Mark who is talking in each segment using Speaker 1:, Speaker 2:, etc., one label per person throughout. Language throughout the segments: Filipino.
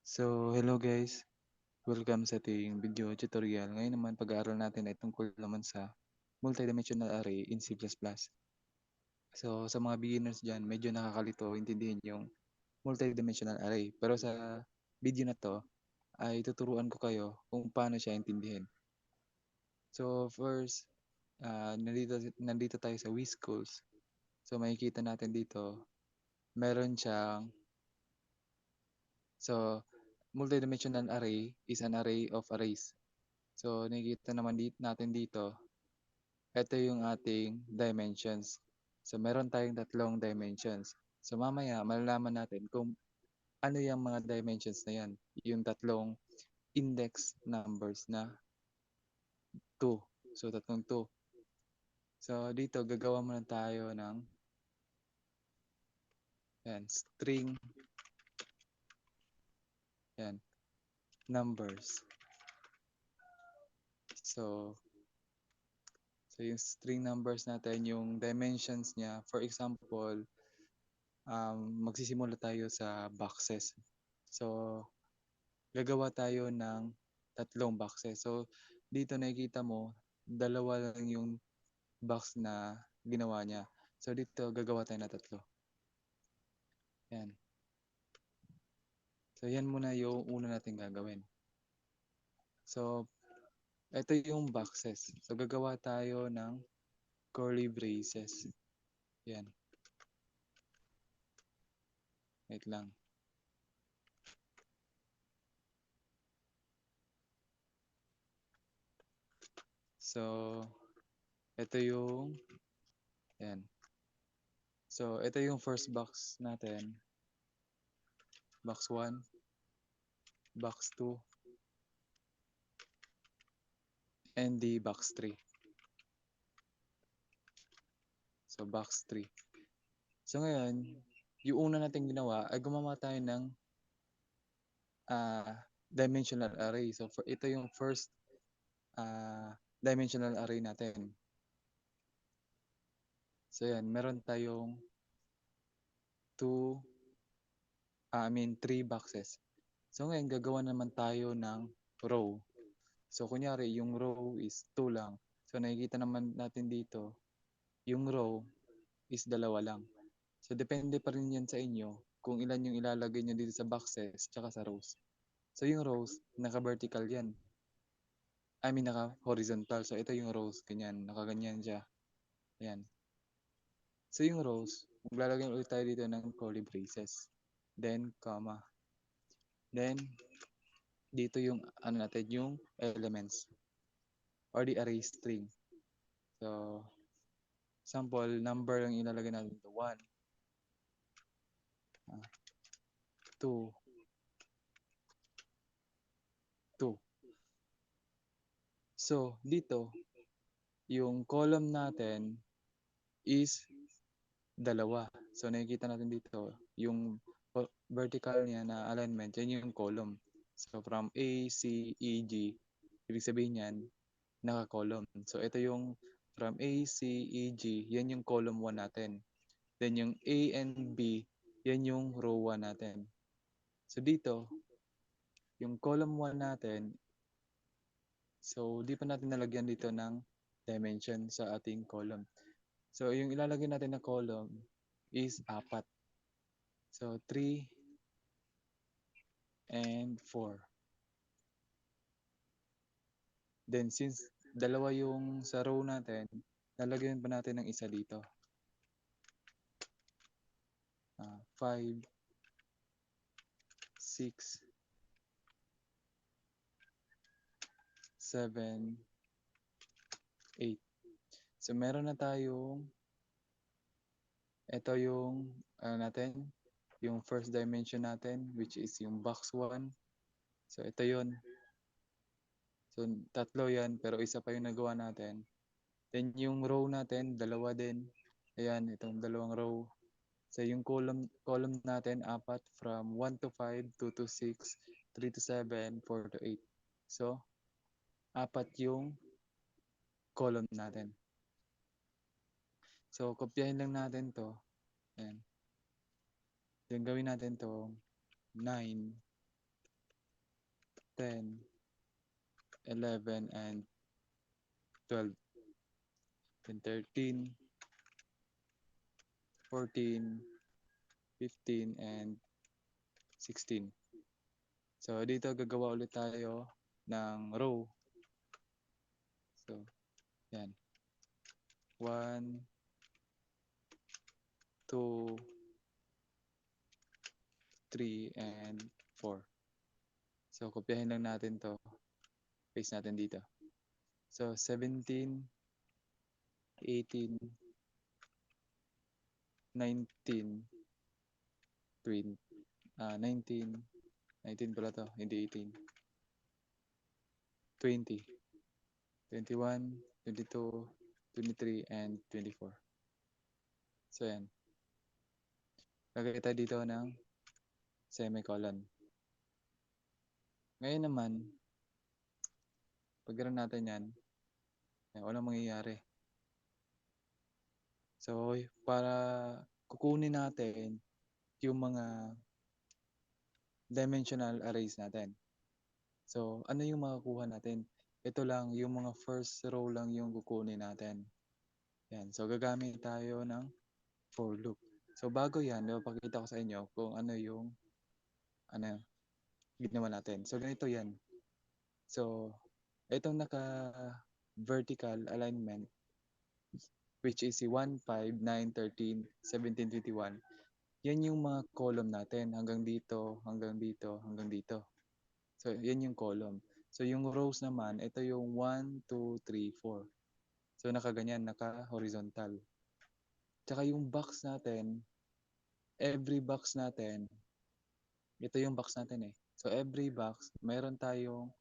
Speaker 1: So, hello guys. Welcome sa ating video tutorial. Ngayon naman, pag-aaral natin ay tungkol naman sa multidimensional array in C++. So, sa mga beginners dyan, medyo nakakalito intindihin yung multidimensional array. Pero sa video na to, ay tuturuan ko kayo kung paano siya intindihin. So, first, nandito tayo sa WeSchools. So, makikita natin dito, meron siyang, so, multidimensional array is an array of arrays. So, nakikita naman natin dito, ito yung ating dimensions. So, meron tayong tatlong dimensions. So, mamaya, malalaman natin kung ano yung mga dimensions na yan. Yung tatlong index numbers na 2. So, tatlong 2. So, dito, gagawa muna tayo ng string numbers. So, yung string numbers natin, yung dimensions niya, for example, magsisimula tayo sa boxes. So, gagawa tayo ng tatlong boxes. So, dito nakikita mo, dalawa lang yung box na ginawa niya. So, dito gagawa tayo ng tatlo. Yan. So, yan muna yung una natin gagawin. So, ito yung boxes. So, gagawa tayo ng curly braces. Yan. Wait lang. So, ito yung, yan. So, ito yung first box natin. Box 1, box 2, and the box 3. So, box 3. So, ngayon, yung una natin ginawa ay gumawa tayo ng dimensional array. So, ito yung first dimensional array natin. So, yan. Meron tayong 3 boxes. So, ngayon, gagawa naman tayo ng row. So, kunyari, yung row is 2 lang. So, nakikita naman natin dito, yung row is 2 lang. So, depende pa rin yan sa inyo kung ilan yung ilalagay nyo dito sa boxes tsaka sa rows. So, yung rows, naka-vertical yan. I mean, naka-horizontal. So, ito yung rows. Ganyan. Nakaganyan siya. Ayan. So, yung rows, maglalagay ulit tayo dito ng curly braces. Then, comma. Then, dito yung, natin, yung elements. Or the array string. So, sample, number yung ilalagay natin dito. 1, 2, 2. So, dito, yung column natin is 2. So, nakikita natin dito, yung vertical niya na alignment, yan yung column. So, from A, C, E, G, ibig sabihin yan, naka-column. So, ito yung from A, C, E, G, yan yung column 1 natin. Then, yung A and B, yan yung row 1 natin. So, dito, yung column 1 natin, so, di pa natin nalagyan dito ng dimension sa ating column. So, yung ilalagay natin na column is 4. So, 3 and 4. Then, since dalawa yung sa row natin, lalagyan pa natin ng isa dito. 5, 6, 7, 8. So, meron na tayong, ito yung, natin, yung first dimension natin, which is yung box 1. So, ito yun. So, tatlo yan, pero isa pa yung nagawa natin. Then, yung row natin, dalawa din. Ayan, itong dalawang row. So, yung column natin, 4 from 1 to 5, 2 to 6, 3 to 7, 4 to 8. So, 4 yung column natin. So, kopyahin lang natin to. Ayan. Then gawin natin to 9, 10, 11, and 12. Then 13, 14, 15, and 16. So dito gagawa ulit tayo ng row. So yan. 1, 2, 3, and 4. So kopyahin lang natin to. Paste natin dito. So 17, 18, 19, 20, 19, 19 pala to, hindi 18. 20, 21, 22, 23, and 24. So yan. Lagay tayo dito ng semicolon. Ngayon naman, pag natin yan, walang mangyayari. So, para kukunin natin yung mga dimensional arrays natin. So, ano yung makukuha natin? Ito lang, yung mga first row lang yung kukunin natin. Yan. So, gagamit tayo ng for loop. So, bago yan, pakita ko sa inyo kung ano yung ginawa natin. So, ganito yan. So, itong naka-vertical alignment, which is si 1, 5, 9, 13, 17, 21. Yan yung mga column natin. Hanggang dito, hanggang dito, hanggang dito. So, yan yung column. So, yung rows naman, ito yung 1, 2, 3, 4. So, nakaganyan, naka-horizontal. Tsaka yung box natin, every box natin, ito yung box natin eh. So, every box, mayroon tayong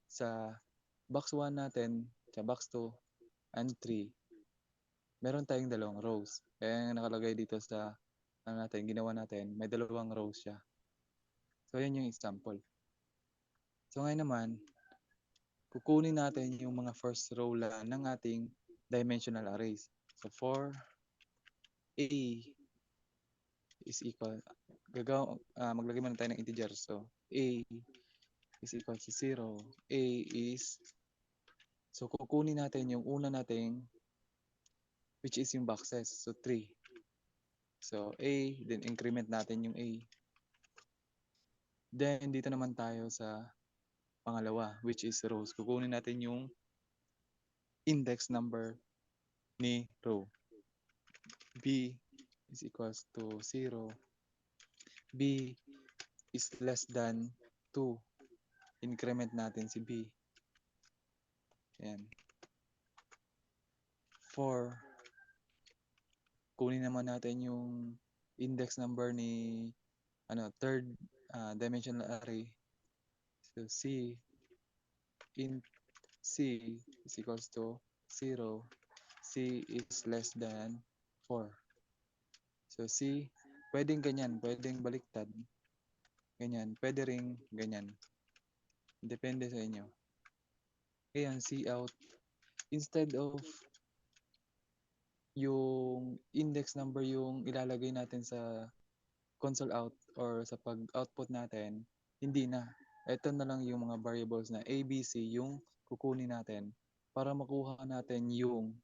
Speaker 1: sa box 1 natin, sa box 2 and 3, meron tayong dalawang rows. Kaya nakalagay dito sa ginawa natin, may dalawang rows siya. So, yan yung example. So, ngayon naman, kukunin natin yung mga first row lang ng ating dimensional arrays. So, for A is equal, maglagay muna tayo ng integer. So, A is equal to 0. So kukunin natin yung una nating, which is yung boxes. So, 3. So, A, then increment natin yung A. Then, dito naman tayo sa pangalawa, which is rows. Kukunin natin yung index number ni row. B is equals to 0. B is less than 2. Increment natin si B. Ayan. 4. Kunin naman natin yung index number ni third dimensional array. So C is equals to 0. C is less than 4. So C, pwedeng ganyan, pwedeng baliktad. Ganyan, pwede ring ganyan. Depende sa inyo. Ayan, C out. Instead of yung index number yung ilalagay natin sa console out or sa pag-output natin, hindi na. Ito na lang yung mga variables na A, B, C yung kukunin natin para makuha natin yung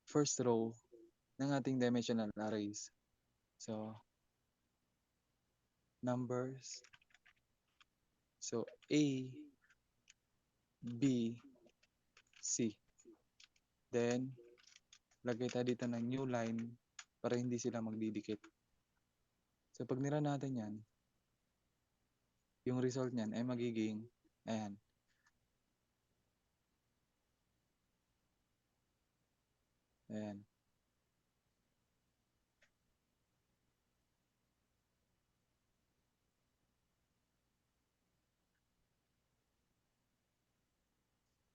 Speaker 1: first row ng ating dimensional arrays. So, numbers. So, A, B, C. Then, lagay tayo dito ng new line para hindi sila magdidikit. So, pag nira natin yan, yung result niyan ay magiging, ayan. Ayan.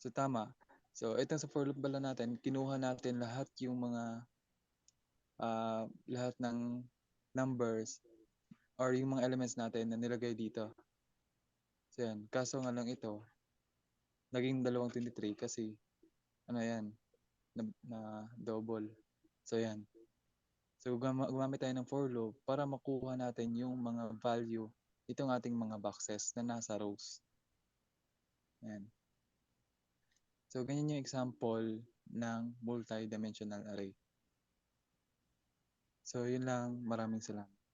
Speaker 1: So, tama. So, itong sa for loop pala natin, kinuha natin lahat yung mga, lahat ng numbers or yung mga elements natin na nilagay dito. So, yan. Kaso nga lang ito, naging 23 kasi, yan, na double. So, yan. So gumamit tayo ng for loop para makuha natin yung mga value itong ating mga boxes na nasa rows. Yan. So ganyan yung example ng multi-dimensional array. So yun lang, maraming salamat.